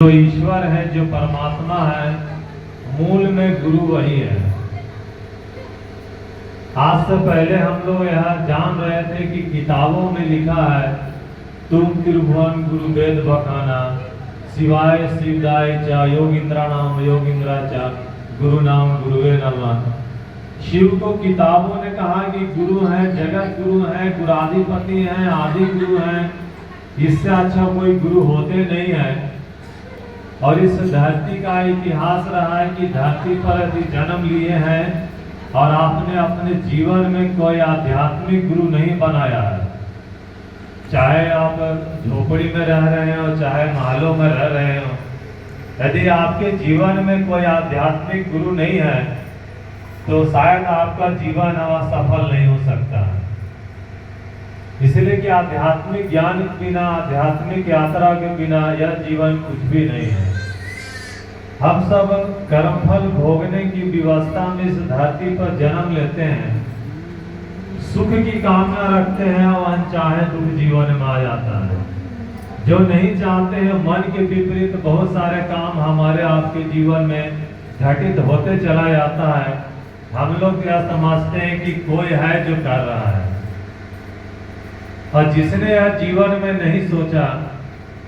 जो ईश्वर है, जो परमात्मा है, मूल में गुरु वही है। आज से पहले हम लोग यह जान रहे थे कि किताबों में लिखा है, तुम त्रिभुवन गुरु वेद बखाना, शिवाय शिवदाय च योगिंद्रा नाम योगिंद्रा च गुरु नाम गुरुवे नमः। शिव को किताबों ने कहा कि गुरु है, जगत गुरु है, गुराधिपति है, आदि गुरु है, इससे अच्छा कोई गुरु होते नहीं है। और इस धरती का इतिहास रहा है कि धरती पर यदि जन्म लिए हैं और आपने अपने जीवन में कोई आध्यात्मिक गुरु नहीं बनाया है, चाहे आप झोपड़ी में रह रहे हो, चाहे महलों में रह रहे हो, यदि आपके जीवन में कोई आध्यात्मिक गुरु नहीं है तो शायद आपका जीवन सफल नहीं हो सकता है। इसलिए कि आध्यात्मिक ज्ञान के बिना, आध्यात्मिक यात्रा के बिना यह जीवन कुछ भी नहीं है। हम सब कर्मफल भोगने की व्यवस्था में इस धरती पर जन्म लेते हैं, सुख की कामना रखते हैं और अनचाहे दुख जीवन में आ जाता है। जो नहीं चाहते हैं, मन के विपरीत बहुत सारे काम हमारे आपके जीवन में घटित होते चला जाता है। हम लोग क्या समझते हैं कि कोई है जो कर रहा है, और जिसने यह जीवन में नहीं सोचा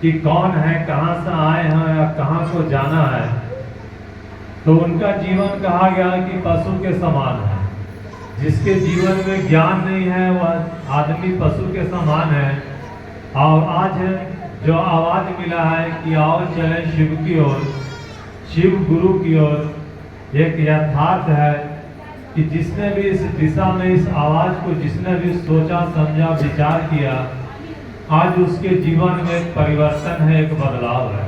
कि कौन है, कहां से आए हैं या कहां को जाना है, तो उनका जीवन कहा गया कि पशु के समान है। जिसके जीवन में ज्ञान नहीं है वह आदमी पशु के समान है। और आज जो आवाज मिला है कि आओ चले शिव की ओर, शिव गुरु की ओर, एक यथार्थ है कि जिसने भी इस दिशा में इस आवाज को जिसने भी सोचा, समझा, विचार किया, आज उसके जीवन में एक परिवर्तन है, एक बदलाव है।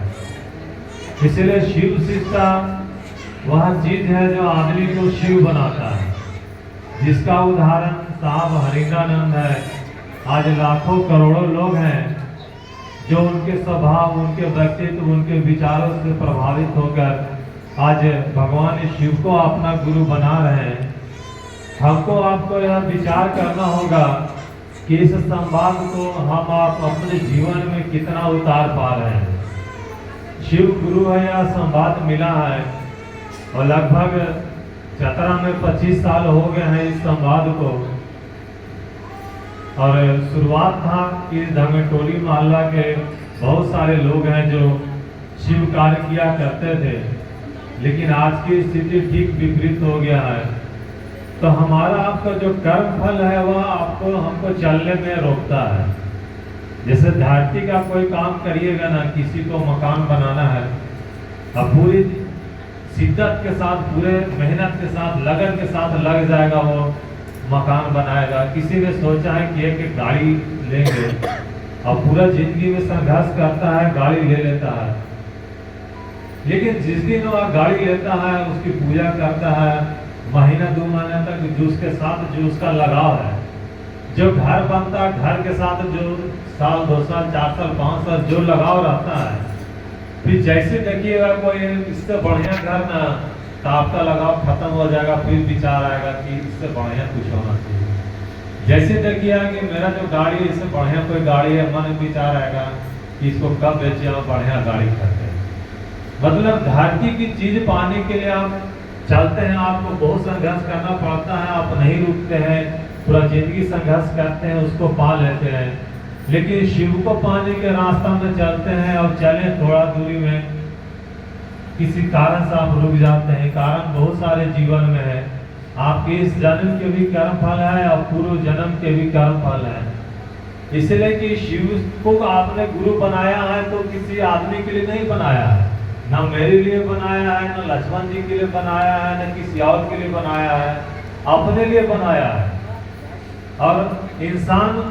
इसलिए शिव शिक्षा वह चीज है जो आदमी को शिव बनाता है, जिसका उदाहरण साहब हरिंद्रानंद है। आज लाखों करोड़ों लोग हैं जो उनके स्वभाव, उनके व्यक्तित्व, उनके विचारों से प्रभावित होकर आज भगवान शिव को अपना गुरु बना रहे हैं। हमको आपको यह विचार करना होगा कि इस संवाद को हम आप अपने जीवन में कितना उतार पा रहे हैं। शिव गुरु है, यह संवाद मिला है और लगभग चतरा में 25 साल हो गए हैं इस संवाद को। और शुरुआत था कि धमेटोली मोहल्ला के बहुत सारे लोग हैं जो शिव कार्य किया करते थे, लेकिन आज की स्थिति ठीक विपरीत हो गया है। तो हमारा आपका जो कर्म फल है वह आपको हमको चलने में रोकता है। जैसे धरती का कोई काम करिएगा ना, किसी को मकान बनाना है, अब पूरी शिद्दत के साथ, पूरे मेहनत के साथ, लगन के साथ लग जाएगा, वो मकान बनाएगा। किसी ने सोचा है कि एक गाड़ी लेंगे और पूरा जिंदगी में संघर्ष करता है, गाड़ी ले लेता है, लेकिन जिस दिन वह गाड़ी लेता है, उसकी पूजा करता है, महीना 2 महीने तक जो उसके साथ जो उसका लगाव है, जो घर बनता है, घर के साथ जो साल 2 साल 4 साल 5 साल जो लगाव रहता है, फिर जैसे देखिएगा कोई इससे बढ़िया घर ना, तो आपका लगाव खत्म हो जाएगा। फिर विचार आएगा कि इससे बढ़िया कुछ होना चाहिए। जैसे देखिएगा कि मेरा जो गाड़ी है, इससे बढ़िया कोई गाड़ी है, मन में विचार आएगा कि इसको कब बेचे और बढ़िया गाड़ी खरीदे। मतलब धरती की चीज पाने के लिए आप चलते हैं, आपको बहुत संघर्ष करना पड़ता है, आप नहीं रुकते हैं, पूरा जिंदगी संघर्ष करते हैं, उसको पा लेते हैं। लेकिन शिव को पाने के रास्ता में चलते हैं और चले थोड़ा दूरी में, किसी कारण से आप रुक जाते हैं। कारण बहुत सारे जीवन में है, आपके इस जन्म के भी कर्म फल है और पूर्व जन्म के भी कर्म फल है। इसलिए कि शिव को आपने गुरु बनाया है तो किसी आदमी के लिए नहीं बनाया है, ना मेरे लिए बनाया है, ना लक्ष्मण जी के लिए बनाया है, ना किसी और के लिए बनाया है, अपने लिए बनाया है। और इंसान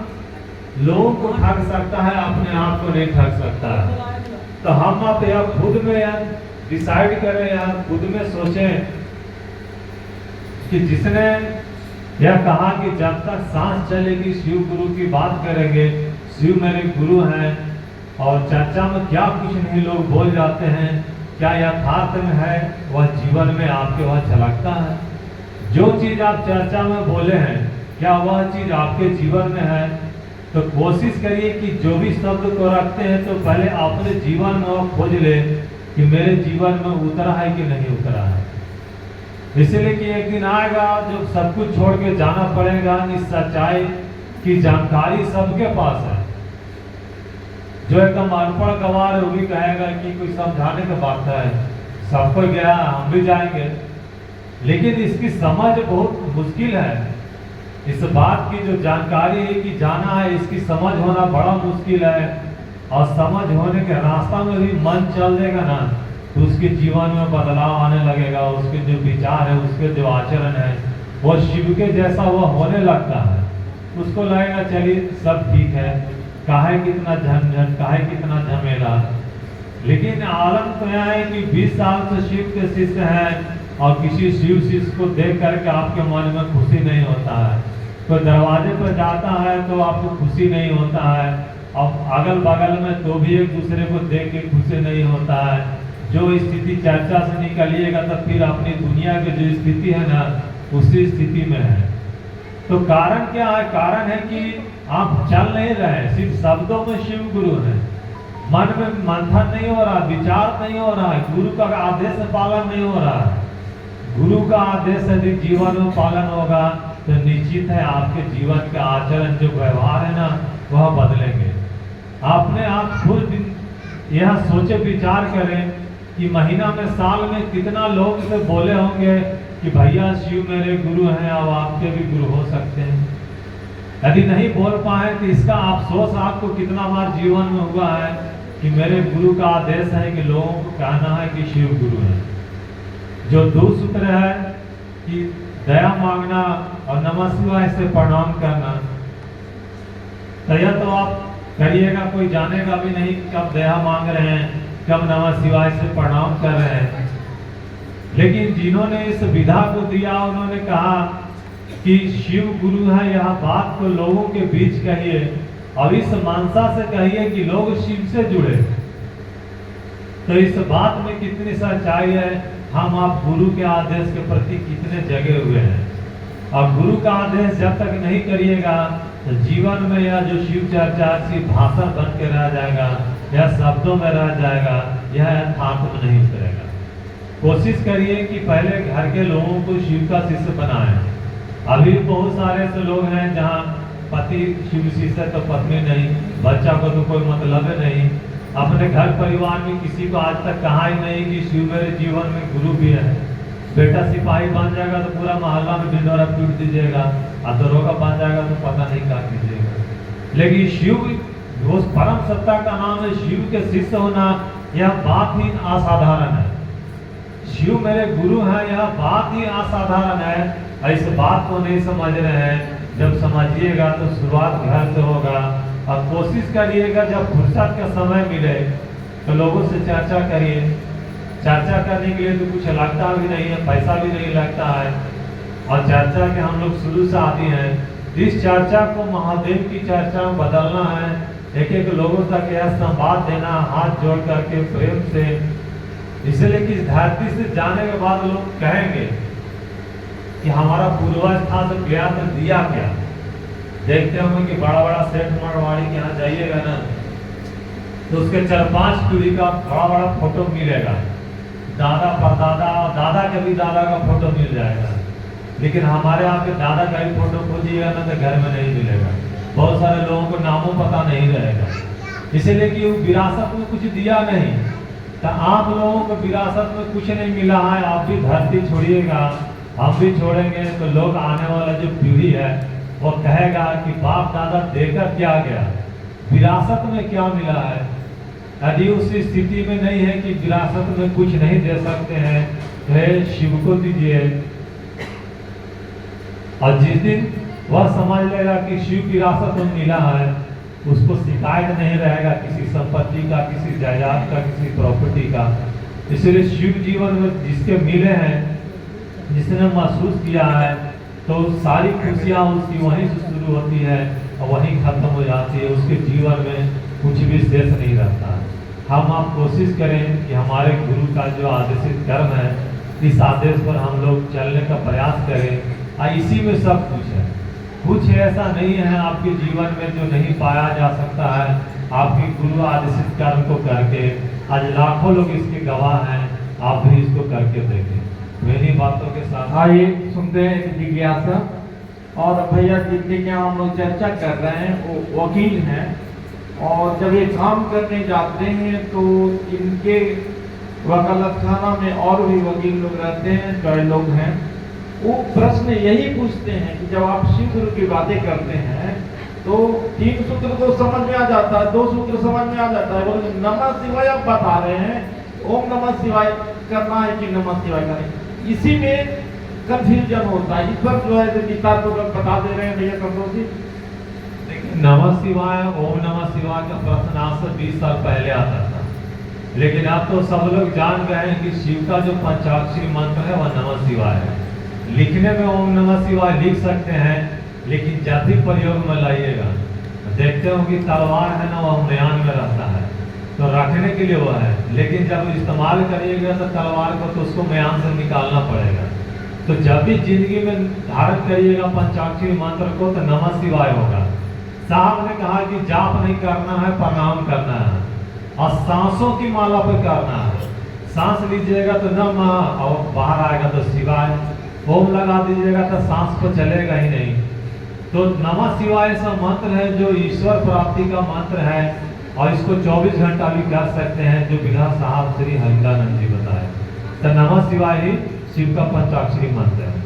लोगों को ठग सकता है, अपने आप को नहीं ठग सकता है। तो हम आप यह खुद में डिसाइड करें, या खुद में सोचें कि जिसने यह कहा कि जब तक सांस चलेगी शिव गुरु की बात करेंगे, शिव मेरे गुरु हैं, और चर्चा में क्या कुछ नहीं लोग बोल जाते हैं, क्या यथार्थ में है वह जीवन में आपके वह झलकता है। जो चीज आप चर्चा में बोले हैं, क्या वह चीज आपके जीवन में है, तो कोशिश करिए कि जो भी शब्द को रखते हैं तो पहले अपने जीवन में वो खोज ले कि मेरे जीवन में उतरा है कि नहीं उतरा है। इसलिए कि एक दिन आएगा जो सब कुछ छोड़ के जाना पड़ेगा। इस सच्चाई की जानकारी सबके पास है। जो एकदम अनपढ़ गंवार है वो भी कहेगा कि कोई समझाने की बात है, सबको गया हम भी जाएंगे, लेकिन इसकी समझ बहुत मुश्किल है। इस बात की जो जानकारी है कि जाना है, इसकी समझ होना बड़ा मुश्किल है। और समझ होने के रास्ता में भी मन चल देगा ना तो उसके जीवन में बदलाव आने लगेगा। उसके जो विचार है, उसके जो आचरण है, वो शिव के जैसा वो होने लगता है। उसको लगेगा चलिए सब ठीक है, काहे कितना झंझट, काहे कितना झमेला। लेकिन आलम तो यह है कि 20 साल से शिव के शिष्य हैं और किसी शिव शिष्य को देख करके आपके मन में खुशी नहीं होता है। कोई दरवाजे पर जाता है तो आपको खुशी नहीं होता है, और अगल बगल में तो भी एक दूसरे को देख के खुशी नहीं होता है। जो स्थिति चर्चा से निकलिएगा तो फिर अपनी दुनिया की जो स्थिति है ना उसी स्थिति में है। तो कारण क्या है? कारण है कि आप चल नहीं रहे, सिर्फ शब्दों में शिव गुरु है, मन में मंथन नहीं हो रहा, विचार नहीं हो रहा है, गुरु का आदेश पालन नहीं हो रहा है। गुरु का आदेश यदि जीवन में पालन होगा तो निश्चित है आपके जीवन के आचरण जो व्यवहार है ना वह बदलेंगे। आपने आप खुद यह सोचे विचार करें कि महीना में साल में कितना लोग से बोले होंगे कि भैया शिव मेरे गुरु हैं, अब आपके भी गुरु हो सकते हैं। यदि नहीं बोल पाए तो इसका अफसोस आपको कितना बार जीवन में हुआ है कि मेरे गुरु का आदेश है कि लोगों को कहना है कि शिव गुरु है। जो दूसरा सूत्र है कि दया मांगना और नमः शिवाय से प्रणाम करना, तो यह तो आप करिएगा, कोई जानेगा भी नहीं कब दया मांग रहे हैं, कब नमः शिवाय से प्रणाम कर रहे हैं। लेकिन जिन्होंने इस विधा को दिया उन्होंने कहा कि शिव गुरु है, यह बात को लोगों के बीच कहिए और इस मानसा से कहिए कि लोग शिव से जुड़े। तो इस बात में कितनी सच्चाई है, हम आप गुरु के आदेश के प्रति कितने जगे हुए हैं। और गुरु का आदेश जब तक नहीं करिएगा तो जीवन में यह जो शिव चर्चा सिर्फ भाषण बन के रह जाएगा, यह शब्दों में रह जाएगा, यह यथार्थ में नहीं उतरेगा। कोशिश करिए कि पहले घर के लोगों को शिव का शिष्य बनाएं। अभी बहुत सारे ऐसे लोग हैं जहाँ पति शिव शिष्य तो पत्नी नहीं, बच्चा को तो कोई मतलब नहीं, अपने घर परिवार में किसी को आज तक कहा ही नहीं कि शिव मेरे जीवन में गुरु भी है। बेटा सिपाही बन जाएगा तो पूरा मोहल्ला में ढिंढोरा पीट दीजिएगा, और दरोगा बन जाएगा तो पता नहीं क्या कीजिएगा। लेकिन शिव उस परम सत्ता का नाम है, शिव के शिष्य होना यह बात ही असाधारण है। शिव मेरे गुरु हैं, यह बात ही असाधारण है। इस बात को नहीं समझ रहे हैं, जब समझिएगा तो शुरुआत घर से होगा। और कोशिश करिएगा जब फुर्सत का समय मिले तो लोगों से चर्चा करिए। चर्चा करने के लिए तो कुछ लगता भी नहीं है, पैसा भी नहीं लगता है, और चर्चा के हम लोग शुरू से आदि हैं। इस चर्चा को महादेव की चर्चा में बदलना है, एक एक लोगों तक यह संवाद देना, हाथ जोड़ करके प्रेम से। इसलिए कि इस धरती से जाने के बाद लोग कहेंगे कि हमारा पूर्वज था तो गया तो दिया क्या। देखते होंगे कि बड़ा बड़ा सेठ मारवाड़ी के यहाँ जाइएगा ना तो उसके 4-5 पीढ़ी का बड़ा बड़ा फोटो मिलेगा, दादा परदादा, दादा के भी दादा का फोटो मिल जाएगा। लेकिन हमारे यहाँ के दादा का ही फोटो खोजिएगा ना तो घर में नहीं मिलेगा। बहुत सारे लोगों को नामों पता नहीं रहेगा, इसलिए कि वो विरासत में कुछ दिया नहीं। तो आप लोगों को विरासत में कुछ नहीं मिला है, आप भी धरती छोड़िएगा, हम भी छोड़ेंगे, तो लोग आने वाला जो पीढ़ी है वो कहेगा कि बाप दादा देकर क्या गया, विरासत में क्या मिला है। यदि उस स्थिति में नहीं है कि विरासत में कुछ नहीं दे सकते हैं तो शिव को दीजिए। और जिस दिन वह समझ लेगा कि शिव विरासत में मिला है, उसको शिकायत नहीं रहेगा किसी संपत्ति का, किसी जायदाद का, किसी प्रॉपर्टी का। इसलिए शिव जीवन में जिसके मिले हैं, जिसने महसूस किया है, तो सारी खुशियाँ उसकी वहीं से शुरू होती है और वहीं खत्म हो जाती है। उसके जीवन में कुछ भी शेष नहीं रहता। हम आप कोशिश करें कि हमारे गुरु का जो आदेशित कर्म है, इस आदेश पर हम लोग चलने का प्रयास करें। इसी में सब कुछ है। कुछ ऐसा नहीं है आपके जीवन में जो नहीं पाया जा सकता है आपके गुरु आदेशित कर्म को करके। आज लाखों लोग इसके गवाह हैं, आप भी इसको करके देखें। मेरी बातों के साथ आइए सुनते हैं एक जिज्ञासा। और भैया जिनके क्या हम लोग चर्चा कर रहे हैं वो वकील हैं, और जब ये काम करने जाते हैं तो इनके वकालत खाना में और भी वकील लोग रहते हैं, कई लोग हैं। वो प्रश्न यही पूछते हैं कि जब आप शिव गुरु की बातें करते हैं तो 3 सूत्र तो समझ में आ जाता है, 2 सूत्र समझ में आ जाता है, बोले नमः शिवाय आप बता रहे हैं, ओम नमः शिवाय करना है कि नमः शिवाय करना, इसी में कंफ्यूजन होता है। इस पर जो है विस्तार पूर्वक बता दे रहे हैं भैया संतोष जी। देखिए, नमः शिवाय ओम नमः शिवाय का प्रश्न आज से 20 साल पहले आता था, लेकिन अब तो सब लोग जान गए हैं कि शिव का जो पंचाक्षरी मंत्र है वह नमः शिवाय है। लिखने में ओम नमः शिवाय लिख सकते हैं, लेकिन जब भी प्रयोग में लाइएगा देखते हो कि तलवार है ना वह म्यान में रहता है, तो रखने के लिए वह है, लेकिन जब इस्तेमाल करिएगा तो तलवार को तो उसको म्यान से निकालना पड़ेगा। तो जब भी जिंदगी में धारण करिएगा पंचाक्षरी मंत्र को तो नमः शिवाय होगा। साहब ने कहा कि जाप नहीं करना है, प्रणाम करना है, और सांसों की माला पर करना है। सांस लीजिएगा तो नमः और बाहर आएगा तो शिवाय, ओम लगा दीजिएगा तो सांस को चलेगा ही नहीं। तो नमः शिवाय ऐसा मंत्र है जो ईश्वर प्राप्ति का मंत्र है, और इसको 24 घंटा भी कर सकते हैं, जो बिना साहब श्री हरिदानंद जी बताए। तो नमः शिवाय ही शिव का पंचाक्षरी मंत्र है।